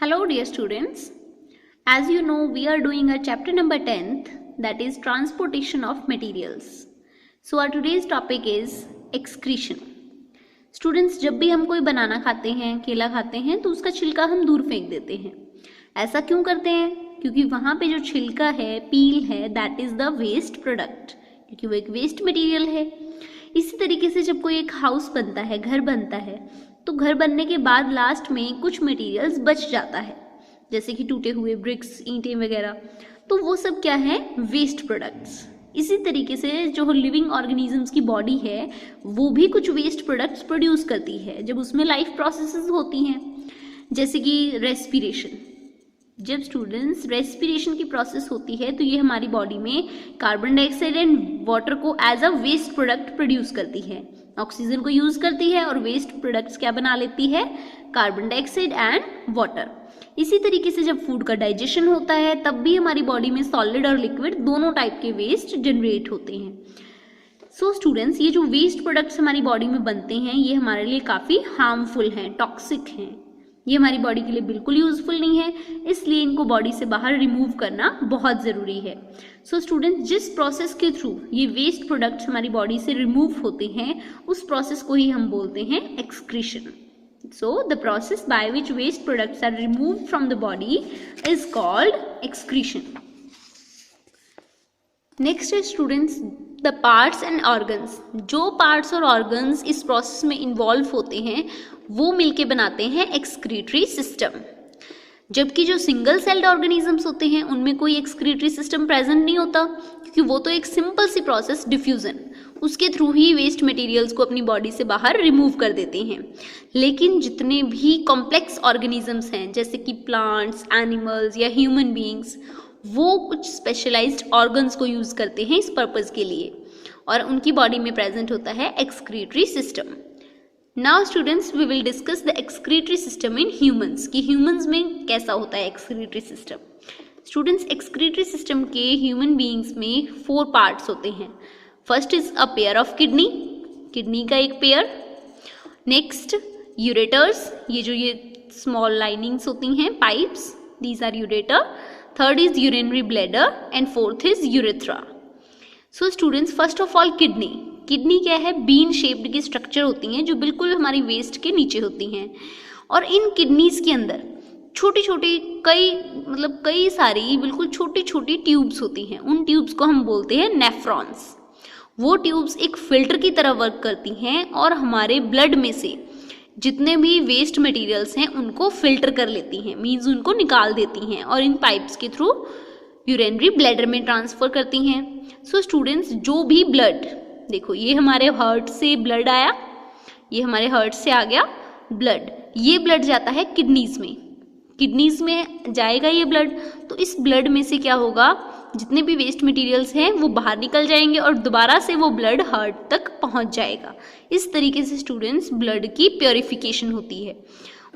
Hello dear students, as you know we are doing a chapter number 10th, that is transportation of materials. So our today's topic is excretion. Students, जब भी हम कोई बनाना खाते हैं, केला खाते हैं तो उसका छिलका हम दूर फेंक देते हैं. ऐसा क्यों करते हैं? क्योंकि वहाँ पे जो छिलका है, पील है, that is the waste product, क्योंकि वो एक वेस्ट मटेरियल है. इसी तरीके से जब कोई एक हाउस बनता है, घर बनता है, तो घर बनने के बाद लास्ट में कुछ मटेरियल्स बच जाता है, जैसे कि टूटे हुए ब्रिक्स, ईंटें वगैरह. तो वो सब क्या है? Waste products. इसी तरीके से जो लिविंग ऑर्गेनिजम्स की बॉडी है वो भी कुछ वेस्ट प्रोडक्ट्स प्रोड्यूस करती है जब उसमें लाइफ प्रोसेसेस होती हैं, जैसे कि रेस्पिरेशन. जब स्टूडेंट्स रेस्पिरेशन की प्रोसेस होती है तो ये हमारी बॉडी में कार्बन डाइऑक्साइड एंड वाटर को as a waste product produce करती है. ऑक्सीजन को यूज करती है और वेस्ट प्रोडक्ट्स क्या बना लेती है? Carbon dioxide and water. इसी तरीके से जब फूड का डाइजेशन होता है तब भी हमारी बॉडी में सॉलिड और लिक्विड दोनों टाइप के वेस्ट जनरेट होते हैं. सो स्टूडेंट्स, ये जो वेस्ट प्रोडक्ट्स हमारी बॉडी में बनते हैं ये हमारे लिए काफ़ी हार्मफुल हैं, टॉक्सिक हैं. ये हमारी बॉडी के लिए बिल्कुल यूजफुल नहीं है, इसलिए इनको बॉडी से बाहर रिमूव करना बहुत ज़रूरी है. सो स्टूडेंट्स, जिस प्रोसेस के थ्रू ये वेस्ट प्रोडक्ट्स हमारी बॉडी से रिमूव होते हैं उस प्रोसेस को ही हम बोलते हैं excretion. So the process by which waste products are removed from the body is called excretion. Next है students the parts and organs. जो पार्ट्स और ऑर्गन्स इस प्रोसेस में इन्वॉल्व होते हैं वो मिलके बनाते हैं एक्सक्रीटरी सिस्टम. जबकि जो सिंगल सेल्ड ऑर्गेनिजम्स होते हैं उनमें कोई एक्सक्रीटरी सिस्टम प्रेजेंट नहीं होता, क्योंकि वो तो एक सिंपल सी प्रोसेस, डिफ्यूजन, उसके थ्रू ही वेस्ट मटेरियल्स को अपनी बॉडी से बाहर रिमूव कर देते हैं. लेकिन जितने भी कॉम्प्लेक्स ऑर्गेनिजम्स हैं जैसे कि प्लांट्स, एनिमल्स या ह्यूमन बीइंग्स, वो कुछ स्पेशलाइज्ड ऑर्गन्स को यूज करते हैं इस पर्पज के लिए और उनकी बॉडी में प्रेजेंट होता है excretory system. Now students, we will discuss the excretory system in humans, कि ह्यूमंस में कैसा होता है excretory system. Students, excretory system के ह्यूमन बीइंग्स में 4 पार्ट्स होते हैं. First is a pair of kidney, kidney का एक पेयर. नेक्स्ट यूरेटर्स, ये स्मॉल लाइनिंग्स होती हैं, pipes, these are ureter. Third is urinary bladder and fourth is urethra. So students, first of all kidney. Kidney क्या है? Bean shaped की structure होती हैं जो बिल्कुल हमारी वेस्ट के नीचे होती हैं. और इन किडनीज के अंदर छोटी छोटी कई सारी बिल्कुल छोटी छोटी ट्यूब्स होती हैं. उन ट्यूब्स को हम बोलते हैं नेफ्रॉन्स. वो ट्यूब्स एक फिल्टर की तरह वर्क करती हैं और हमारे ब्लड में से जितने भी वेस्ट मटेरियल्स हैं उनको फिल्टर कर लेती हैं, मीन्स उनको निकाल देती हैं और इन पाइप्स के थ्रू यूरिनरी ब्लैडर में ट्रांसफर करती हैं. सो स्टूडेंट्स, जो भी ब्लड, देखो ये हमारे हार्ट से ब्लड आया, ये हमारे हार्ट से आ गया ब्लड, ये ब्लड जाता है किडनीज में. किडनीज में जाएगा ये ब्लड, तो इस ब्लड में से क्या होगा? जितने भी वेस्ट मटेरियल्स हैं वो बाहर निकल जाएंगे और दोबारा से वो ब्लड हार्ट तक पहुंच जाएगा. इस तरीके से स्टूडेंट्स ब्लड की प्योरिफिकेशन होती है.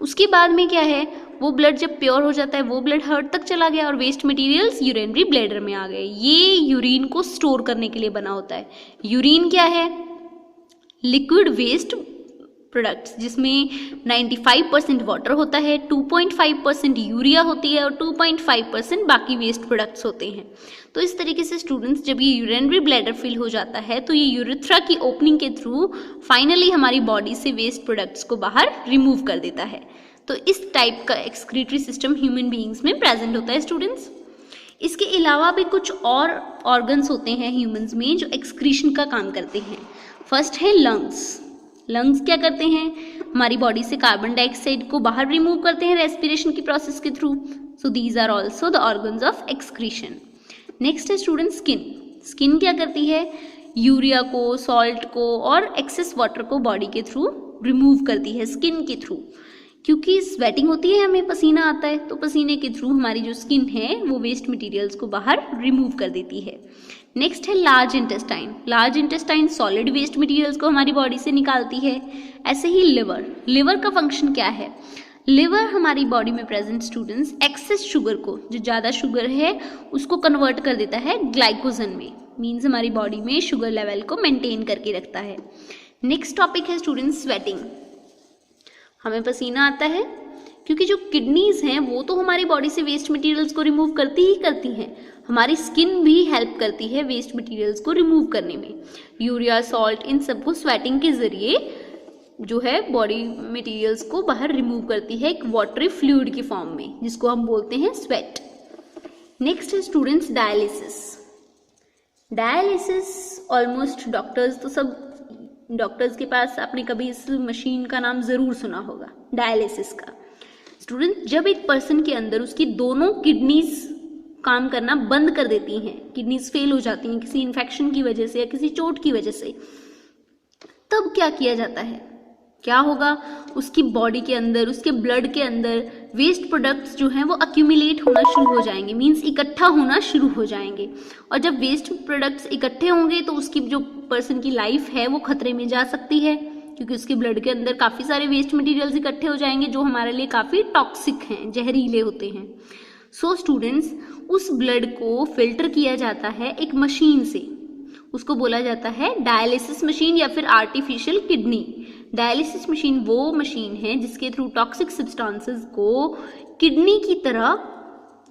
उसके बाद में क्या है, वो ब्लड जब प्योर हो जाता है वो ब्लड हार्ट तक चला गया और वेस्ट मटेरियल्स यूरिनरी ब्लैडर में आ गए. ये यूरिन को स्टोर करने के लिए बना होता है. यूरिन क्या है? लिक्विड वेस्ट प्रोडक्ट्स जिसमें 95% वाटर होता है, 2.5% यूरिया होती है और 2.5% बाकी वेस्ट प्रोडक्ट्स होते हैं. तो इस तरीके से स्टूडेंट्स जब ये यूरिनरी ब्लैडर फिल हो जाता है तो ये यूरेथ्रा की ओपनिंग के थ्रू फाइनली हमारी बॉडी से वेस्ट प्रोडक्ट्स को बाहर रिमूव कर देता है. तो इस टाइप का एक्सक्रीटरी सिस्टम ह्यूमन बीइंग्स में प्रेजेंट होता है स्टूडेंट्स. इसके अलावा भी कुछ और ऑर्गन्स होते हैं ह्यूमंस में जो एक्सक्रीशन का काम करते हैं. फर्स्ट है लंग्स. लंग्स क्या करते हैं? हमारी बॉडी से कार्बन डाइऑक्साइड को बाहर रिमूव करते हैं रेस्पिरेशन की प्रोसेस के through. So these are also the organs of excretion. Next है स्टूडेंट स्किन. स्किन क्या करती है? यूरिया को, सॉल्ट को और एक्सेस वाटर को बॉडी के थ्रू रिमूव करती है स्किन के थ्रू. क्योंकि स्वेटिंग होती है, हमें पसीना आता है, तो पसीने के थ्रू हमारी जो स्किन है वो वेस्ट मटेरियल्स को बाहर रिमूव कर देती है. नेक्स्ट है large intestine. Large intestine solid waste materials को हमारी बॉडी से निकालती है. ऐसे ही लिवर. लिवर का फंक्शन क्या है? लिवर हमारी बॉडी में प्रेजेंट स्टूडेंट्स एक्सेस शुगर को, जो ज़्यादा शुगर है उसको कन्वर्ट कर देता है ग्लाइकोजन में, मीन्स हमारी बॉडी में शुगर लेवल को मेंटेन करके रखता है. नेक्स्ट टॉपिक है स्टूडेंट्स स्वेटिंग. हमें पसीना आता है, क्योंकि जो किडनीज हैं वो तो हमारी बॉडी से वेस्ट मटेरियल्स को रिमूव करती ही करती हैं, हमारी स्किन भी हेल्प करती है वेस्ट मटेरियल्स को रिमूव करने में। यूरिया, सॉल्ट, इन सबको स्वेटिंग के जरिए जो है बॉडी मटेरियल्स को बाहर रिमूव करती है एक वाटरी फ्लूइड की फॉर्म में, जिसको हम बोलते हैं स्वेट। नेक्स्ट है students dialysis. Dialysis almost doctors के पास आपने कभी इस मशीन का नाम जरूर सुना होगा, डायलिसिस का। स्टूडेंट, जब एक पर्सन के अंदर उसकी दोनों किडनीज काम करना बंद कर देती हैं, किडनीज फेल हो जाती हैं किसी इन्फेक्शन की वजह से या किसी चोट की वजह से, तब क्या किया जाता है? क्या होगा? उसकी बॉडी के अंदर, उसके ब्लड के अंदर वेस्ट प्रोडक्ट्स जो हैं वो अक्यूमुलेट होना शुरू हो जाएंगे, मीन्स इकट्ठा होना शुरू हो जाएंगे। और जब वेस्ट प्रोडक्ट्स इकट्ठे होंगे तो उसकी जो पर्सन की लाइफ है वो खतरे में जा सकती है, क्योंकि उसके ब्लड के अंदर काफ़ी सारे वेस्ट मटेरियल्स इकट्ठे हो जाएंगे जो हमारे लिए काफ़ी टॉक्सिक हैं, जहरीले होते हैं। सो स्टूडेंट्स, उस ब्लड को फिल्टर किया जाता है एक मशीन से, उसको बोला जाता है डायलिसिस मशीन या फिर आर्टिफिशियल किडनी। डायलिसिस मशीन वो मशीन है जिसके थ्रू टॉक्सिक सब्सटेंसेस को किडनी की तरह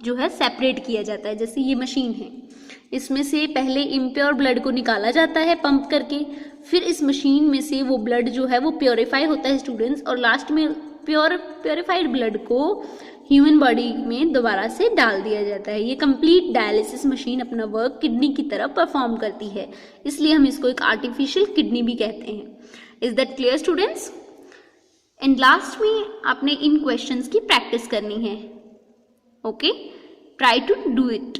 जो है सेपरेट किया जाता है। जैसे ये मशीन है, इसमें से पहले इम्प्योर ब्लड को निकाला जाता है पंप करके, फिर इस मशीन में से वो ब्लड जो है वो प्योरीफाई होता है स्टूडेंट्स, और लास्ट में प्योरीफाइड ब्लड को ह्यूमन बॉडी में दोबारा से डाल दिया जाता है। ये कंप्लीट डायलिसिस मशीन अपना वर्क किडनी की तरह परफॉर्म करती है, इसलिए हम इसको एक आर्टिफिशियल किडनी भी कहते हैं। Is that clear students? And last में आपने इन क्वेश्चंस की प्रैक्टिस करनी है। Okay, try to do it.